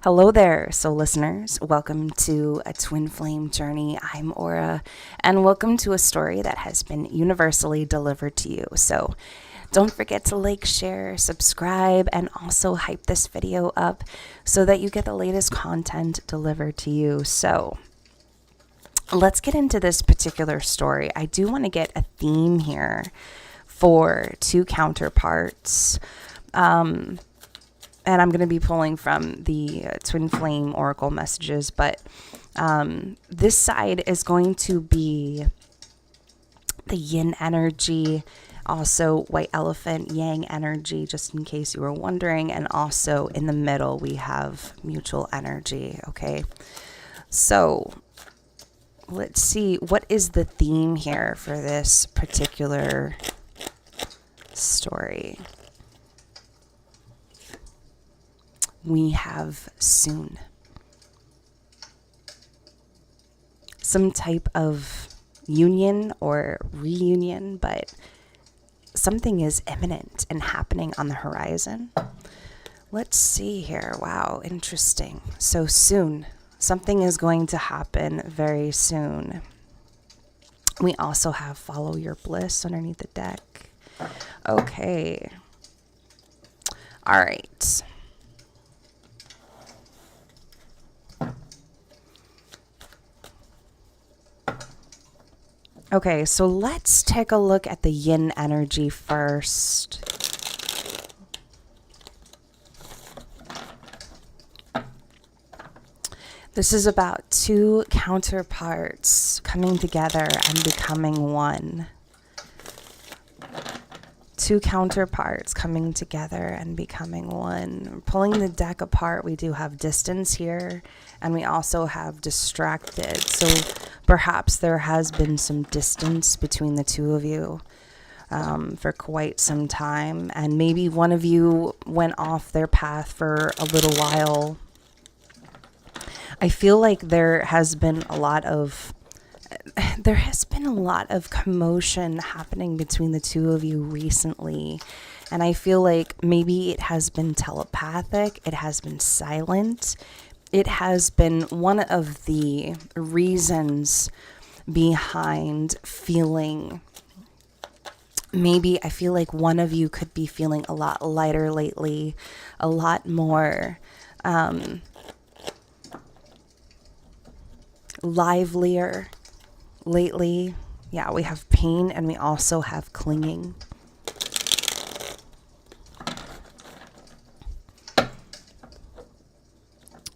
Hello there, soul listeners. Welcome to a twin flame journey. I'm Aura, and welcome to a story that has been universally delivered to you. So don't forget to like, share, subscribe, and also hype this video up so that you get the latest content delivered to you. So let's get into this particular story. I do want to get a theme here for two counterparts. And I'm going to be pulling from the Twin Flame Oracle messages, but this side is going to be the yin energy, also white elephant, yang energy, just in case you were wondering. And also in the middle, we have mutual energy. Okay. So let's see. What is the theme here for this particular story? We have soon. Some type of union or reunion, but something is imminent and happening on the horizon. Let's see here. Wow, interesting. So soon. Something is going to happen very soon. We also have follow your bliss underneath the deck. Okay. All right. Okay, so let's take a look at the yin energy first. This is about two counterparts coming together and becoming one. Two counterparts coming together and becoming one. Pulling the deck apart, we do have distance here, and we also have distracted. So perhaps there has been some distance between the two of you for quite some time, and maybe one of you went off their path for a little while. I feel like there has been a lot of commotion happening between the two of you recently. And I feel like maybe it has been telepathic. It has been silent. It has been one of the reasons behind feeling, maybe I feel like one of you could be feeling a lot lighter lately, a lot more livelier lately. Yeah, we have pain and we also have clinging.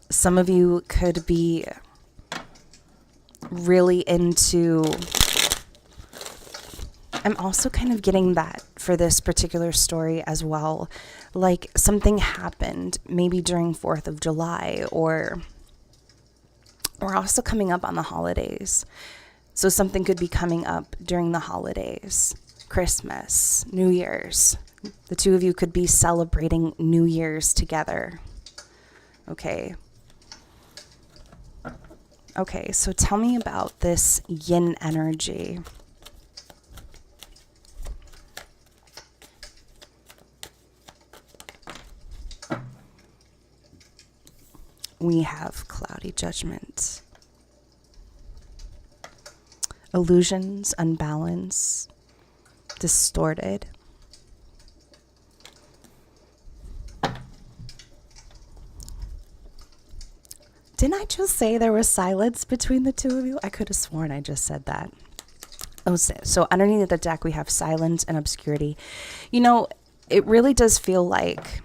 Some of you could be really into, I'm also kind of getting that for this particular story as well. Like something happened maybe during 4th of July, or we're also coming up on the holidays. So something could be coming up during the holidays, Christmas, New Year's. The two of you could be celebrating New Year's together. Okay. Okay, so tell me about this yin energy. We have cloudy judgment, illusions, unbalanced, distorted. Didn't I just say there was silence between the two of you? I could have sworn I just said that. Oh, so underneath the deck, we have silence and obscurity. You know, it really does feel like,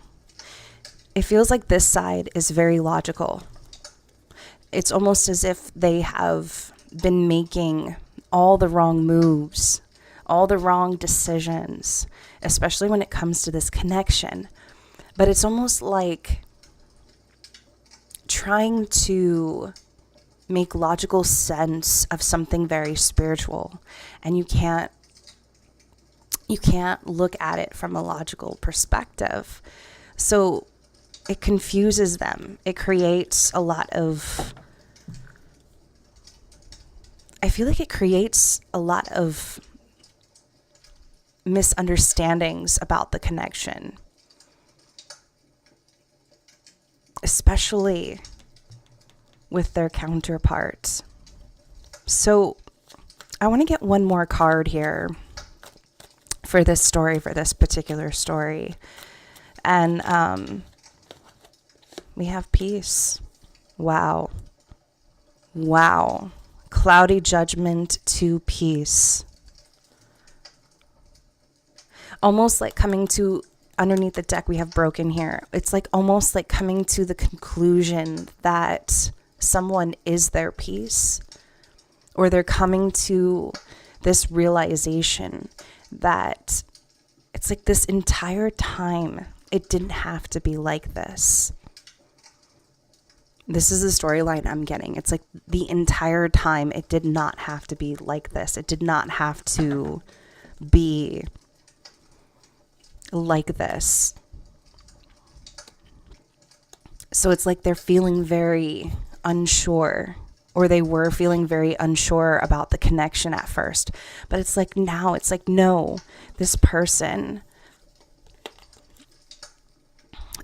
it feels like this side is very logical. It's almost as if they have been making all the wrong moves, all the wrong decisions, especially when it comes to this connection. But it's almost like trying to make logical sense of something very spiritual, and you can't look at it from a logical perspective. So it confuses them. It creates a lot of, I feel like it creates a lot of misunderstandings about the connection. especially with their counterparts. So I want to get one more card here for this story, for this particular story. And we have peace. Wow. Wow. Cloudy judgment to peace. Almost like coming to, underneath the deck we have broken here. It's like almost like coming to the conclusion that someone is their peace, or they're coming to this realization that it's like this entire time it didn't have to be like this. This is the storyline I'm getting. It's like the entire time it did not have to be like this. It did not have to be like this. So it's like they're feeling very unsure, or they were feeling very unsure about the connection at first. But it's like now, it's like, no, this person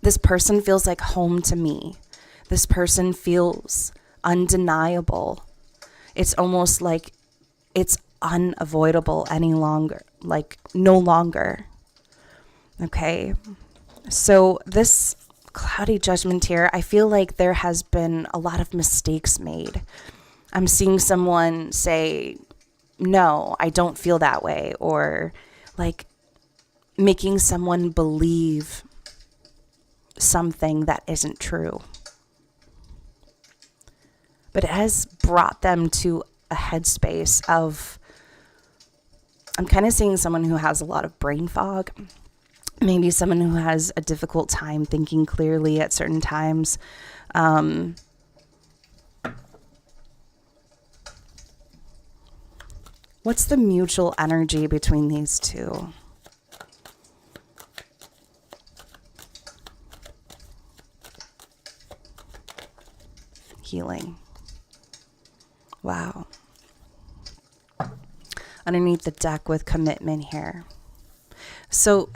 feels like home to me. This person feels undeniable. It's almost like it's unavoidable any longer, like no longer. Okay. So this cloudy judgment here, I feel like there has been a lot of mistakes made. I'm seeing someone say, no, I don't feel that way, or like making someone believe something that isn't true. But it has brought them to a headspace of, I'm kind of seeing someone who has a lot of brain fog. Maybe someone who has a difficult time thinking clearly at certain times. What's the mutual energy between these two? Healing. Wow. Underneath the deck with commitment here. So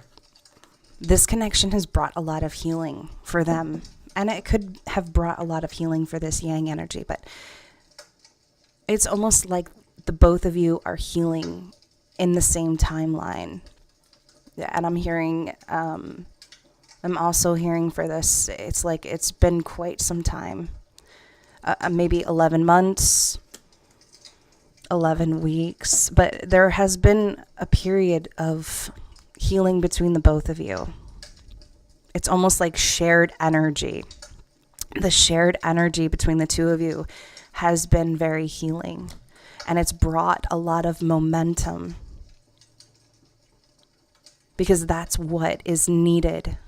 this connection has brought a lot of healing for them. And it could have brought a lot of healing for this yang energy. But it's almost like the both of you are healing in the same timeline. And I'm hearing, I'm also hearing for this, it's like it's been quite some time. Maybe 11 months, 11 weeks, but there has been a period of healing between the both of you. It's almost like shared energy. The shared energy between the two of you has been very healing, and it's brought a lot of momentum, because that's what is needed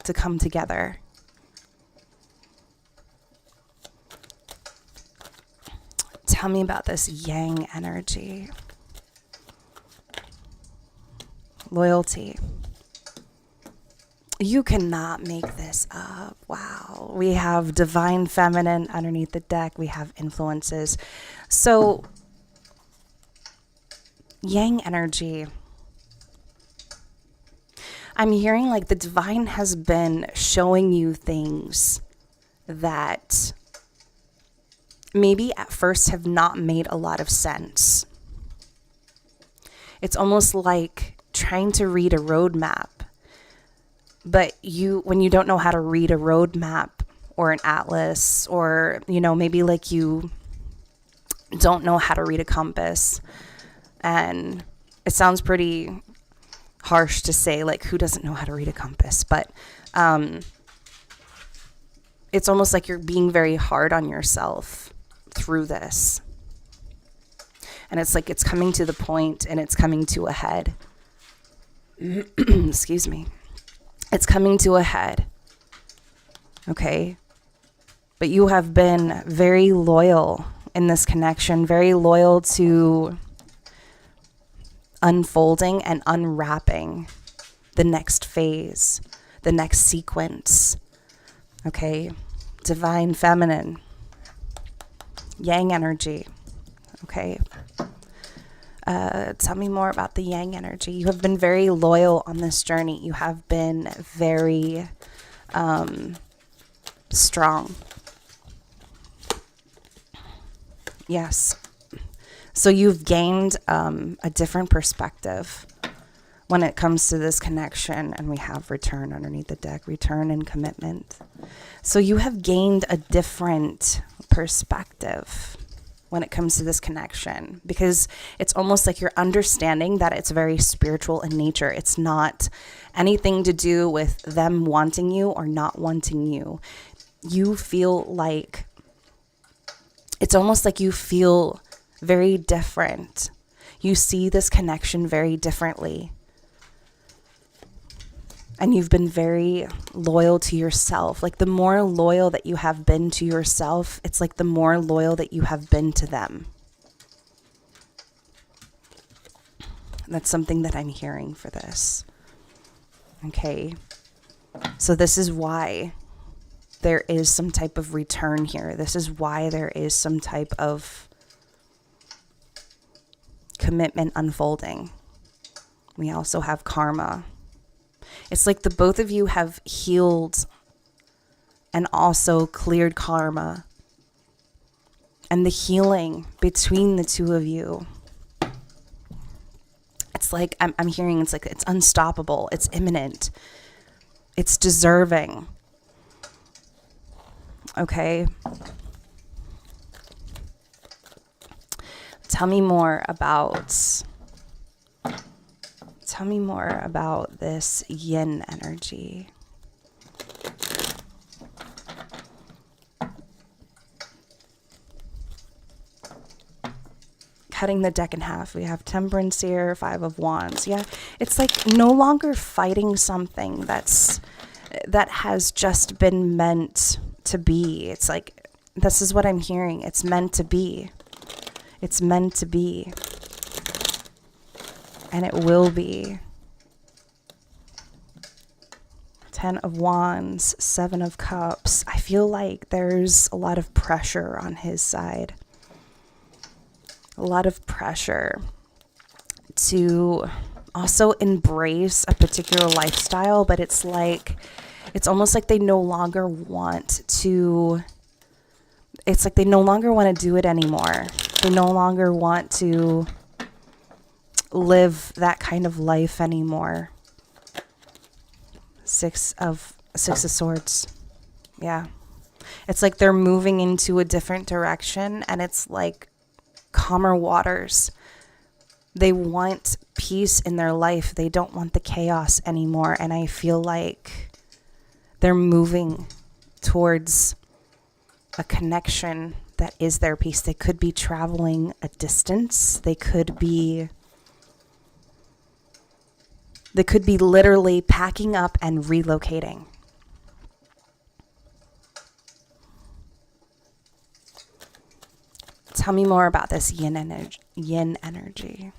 to come together. Tell me about this yang energy. Loyalty. You cannot make this up. Wow. We have divine feminine underneath the deck. We have influences. So, yang energy. I'm hearing like the divine has been showing you things that maybe at first have not made a lot of sense. It's almost like trying to read a roadmap, but when you don't know how to read a roadmap or an atlas, or, maybe like you don't know how to read a compass. And it sounds pretty harsh to say, like, who doesn't know how to read a compass? But it's almost like you're being very hard on yourself through this. And it's like it's coming to the point, and it's coming to a head. Excuse me. It's coming to a head. Okay? But you have been very loyal in this connection, very loyal to unfolding and unwrapping the next phase, the next sequence. Okay? Divine feminine. Yang energy. Okay? Tell me more about the yang energy. You have been very loyal on this journey. You have been very strong. Yes. So you've gained a different perspective when it comes to this connection. And we have return underneath the deck, return and commitment. So you have gained a different perspective when it comes to this connection, because it's almost like you're understanding that it's very spiritual in nature. It's not anything to do with them wanting you or not wanting you. You feel like, it's almost like you feel very different. You see this connection very differently. And you've been very loyal to yourself. Like the more loyal that you have been to yourself, it's like the more loyal that you have been to them. That's something that I'm hearing for this. Okay. So this is why there is some type of return here. This is why there is some type of commitment unfolding. We also have karma. It's like the both of you have healed and also cleared karma. And the healing between the two of you, it's like, I'm hearing, it's like it's unstoppable. It's imminent. It's deserving. Okay. Tell me more about this yin energy. Cutting the deck in half. We have Temperance here, Five of Wands. Yeah, it's like no longer fighting something that has just been meant to be. It's like, this is what I'm hearing. It's meant to be. It's meant to be. And it will be. Ten of Wands, Seven of Cups. I feel like there's a lot of pressure on his side. A lot of pressure to also embrace a particular lifestyle, but it's like, it's almost like they no longer want to, it's like they no longer want to do it anymore. They no longer want to live that kind of life anymore. Six of Swords. Yeah. It's like they're moving into a different direction, and it's like calmer waters. They want peace in their life. They don't want the chaos anymore. And I feel like they're moving towards a connection that is their peace. They could be traveling a distance. They could be literally packing up and relocating. Tell me more about this yin energy.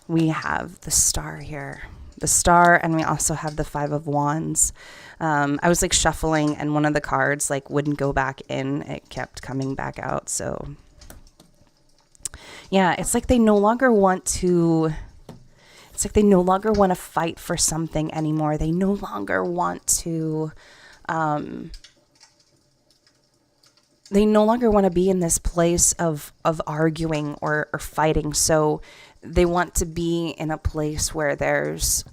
We have the Star here. The Star, and we also have the Five of Wands. I was like shuffling, and one of the cards like wouldn't go back in. It kept coming back out. So yeah, it's like they no longer want to, it's like they no longer want to fight for something anymore. They no longer want to, they no longer want to be in this place of arguing or fighting. So they want to be in a place where there's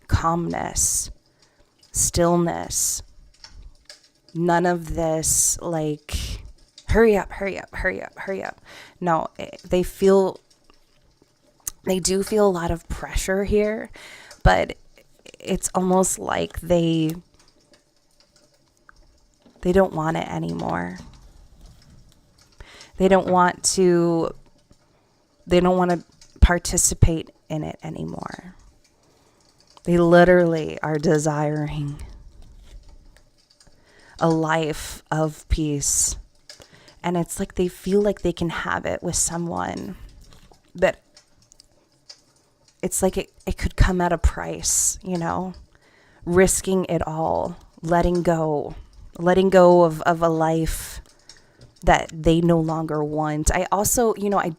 calmness, stillness, none of this like hurry up. No, they do feel a lot of pressure here, but it's almost like they don't want it anymore. They don't want to participate in it anymore. They literally are desiring a life of peace. And it's like they feel like they can have it with someone, but it's like it could come at a price, you know, risking it all, letting go of a life that they no longer want. I also, I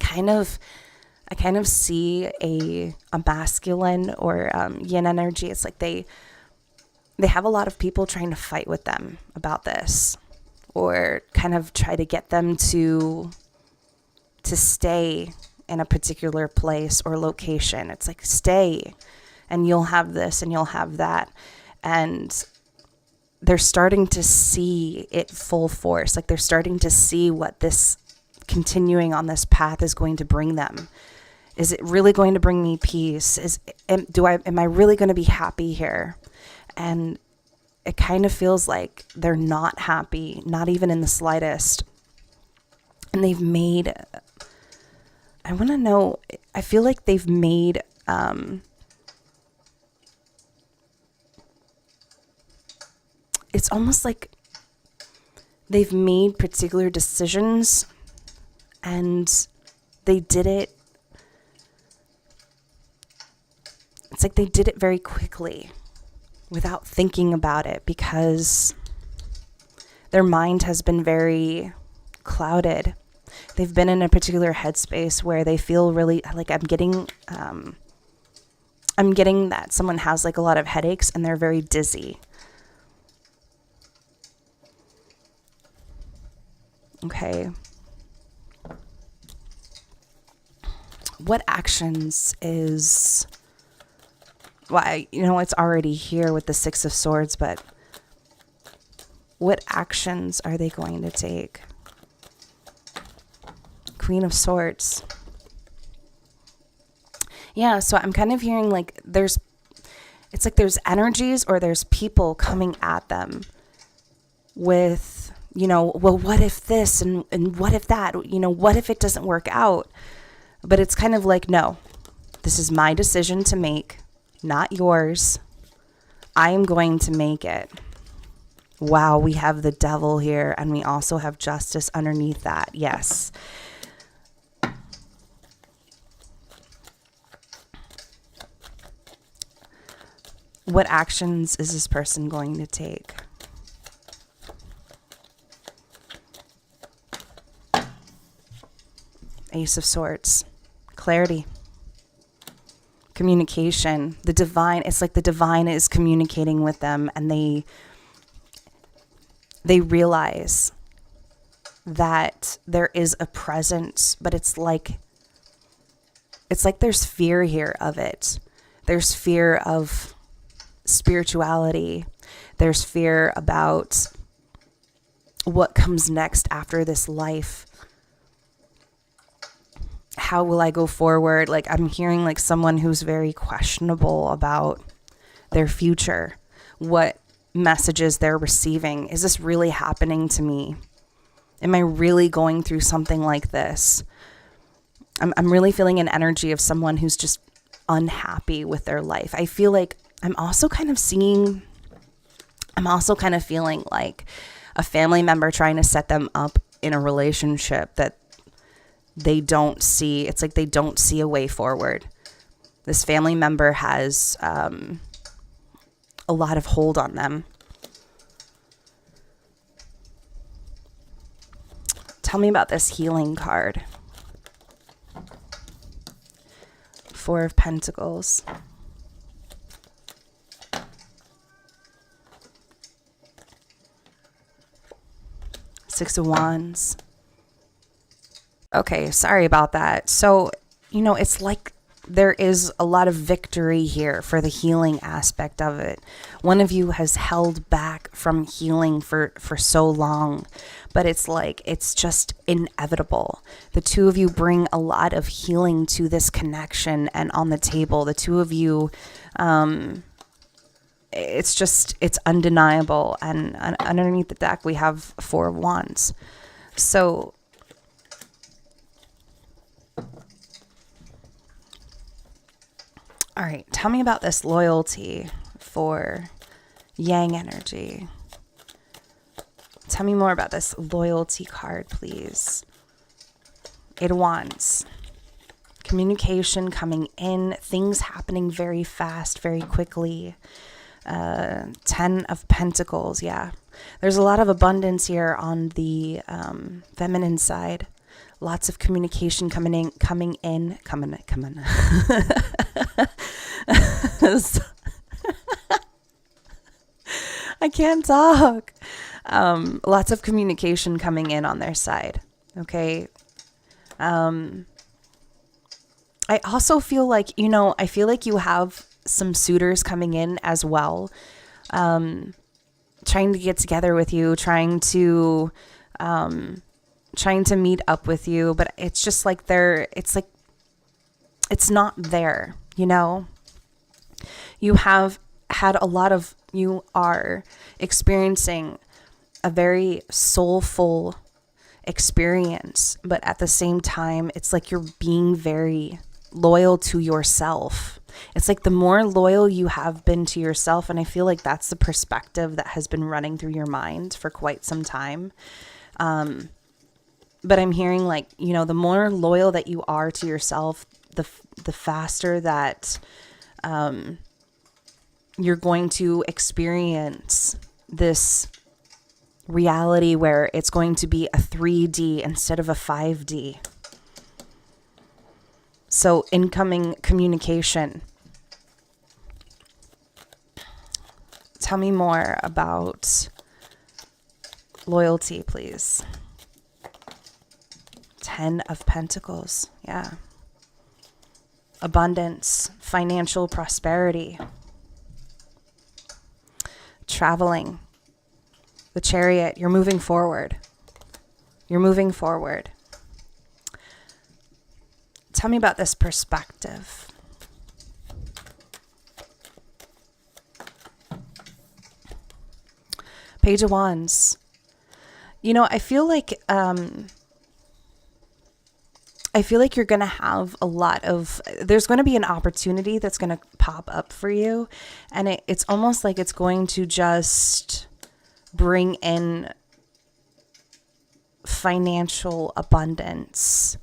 kind of see a masculine or yin energy. It's like they have a lot of people trying to fight with them about this, or kind of try to get them to stay in a particular place or location. It's like, stay and you'll have this and you'll have that. And they're starting to see it full force. Like, they're starting to see what this continuing on this path is going to bring them. Is it really going to bring me peace? Am I really going to be happy here? And it kind of feels like they're not happy, not even in the slightest. And they've made, I want to know, I feel like they've made, it's almost like they've made particular decisions and they did it. It's like they did it very quickly without thinking about it, because their mind has been very clouded. They've been in a particular headspace where they feel really like, I'm getting that someone has like a lot of headaches and they're very dizzy. Okay. What actions is, well, it's already here with the Six of Swords, but what actions are they going to take? Queen of Swords. Yeah, so I'm kind of hearing like it's like there's energies or there's people coming at them with, well, what if this and what if that, what if it doesn't work out? But it's kind of like, no, this is my decision to make, not yours. I am going to make it. Wow, we have the Devil here, and we also have Justice underneath that. Yes. What actions is this person going to take? Ace of Swords. Clarity. Communication. The divine, it's like the divine is communicating with them, and they realize that there is a presence, but it's like there's fear here of it. There's fear of spirituality. There's fear about what comes next after this life. How will I go forward? Like, I'm hearing like someone who's very questionable about their future. What messages they're receiving. Is this really happening to me? Am I really going through something like this? I'm really feeling an energy of someone who's just unhappy with their life. I feel like I'm also kind of feeling like a family member trying to set them up in a relationship that they don't see. It's like they don't see a way forward. This family member has a lot of hold on them. Tell me about this healing card. Four of Pentacles. Six of Wands. Okay, sorry about that. So, it's like there is a lot of victory here for the healing aspect of it. One of you has held back from healing for so long, but it's like it's just inevitable. The two of you bring a lot of healing to this connection and on the table. The two of you, it's undeniable. And underneath the deck, we have Four of Wands. So all right, tell me about this loyalty for Yang energy. Tell me more about this loyalty card, please. Eight of Wands. Communication coming in, things happening very fast, very quickly. 10 of Pentacles, yeah. There's a lot of abundance here on the feminine side. Lots of communication coming in. I can't talk. Lots of communication coming in on their side. Okay. I also feel like, I feel like you have some suitors coming in as well. Trying to get together with you, trying to meet up with you, but it's just like it's not there, You have had you are experiencing a very soulful experience, but at the same time, it's like you're being very loyal to yourself. It's like the more loyal you have been to yourself, and I feel like that's the perspective that has been running through your mind for quite some time. But I'm hearing like, the more loyal that you are to yourself, the faster that you're going to experience this reality where it's going to be a 3D instead of a 5D. So incoming communication. Tell me more about loyalty, please. 10 of Pentacles. Yeah. Abundance, financial prosperity. Traveling. The Chariot, you're moving forward. You're moving forward. Tell me about this perspective. Page of Wands. I feel like you're going to have there's going to be an opportunity that's going to pop up for you. And it's almost like it's going to just bring in financial abundance,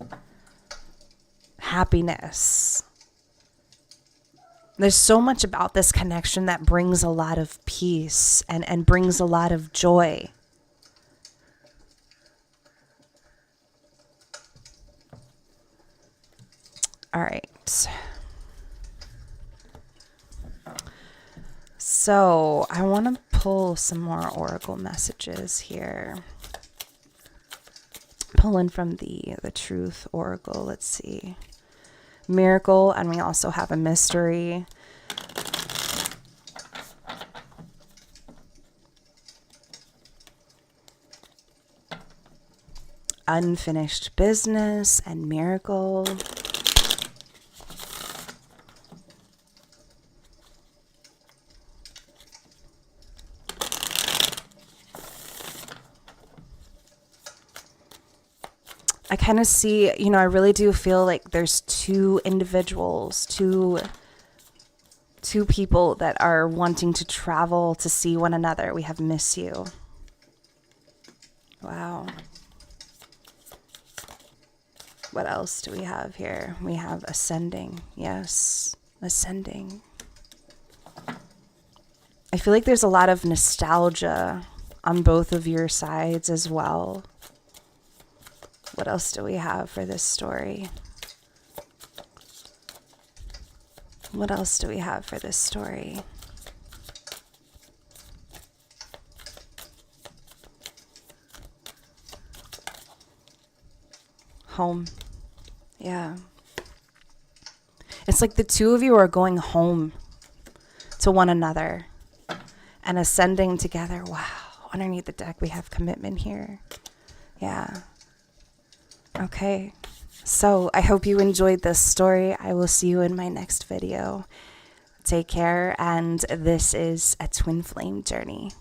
happiness. There's so much about this connection that brings a lot of peace and brings a lot of joy. All right. So I want to pull some more oracle messages here. Pulling from the Truth Oracle. Let's see. Miracle, and we also have a mystery. Unfinished business and miracle. I kind of see, I really do feel like there's two individuals, two people that are wanting to travel to see one another. We have miss you. Wow. What else do we have here? We have ascending. Yes, ascending. I feel like there's a lot of nostalgia on both of your sides as well. What else do we have for this story? What else do we have for this story? Home. Yeah. It's like the two of you are going home to one another and ascending together. Wow. Underneath the deck, we have commitment here. Yeah. Okay. So I hope you enjoyed this story. I will see you in my next video. Take care. And this is a Twin Flame Journey.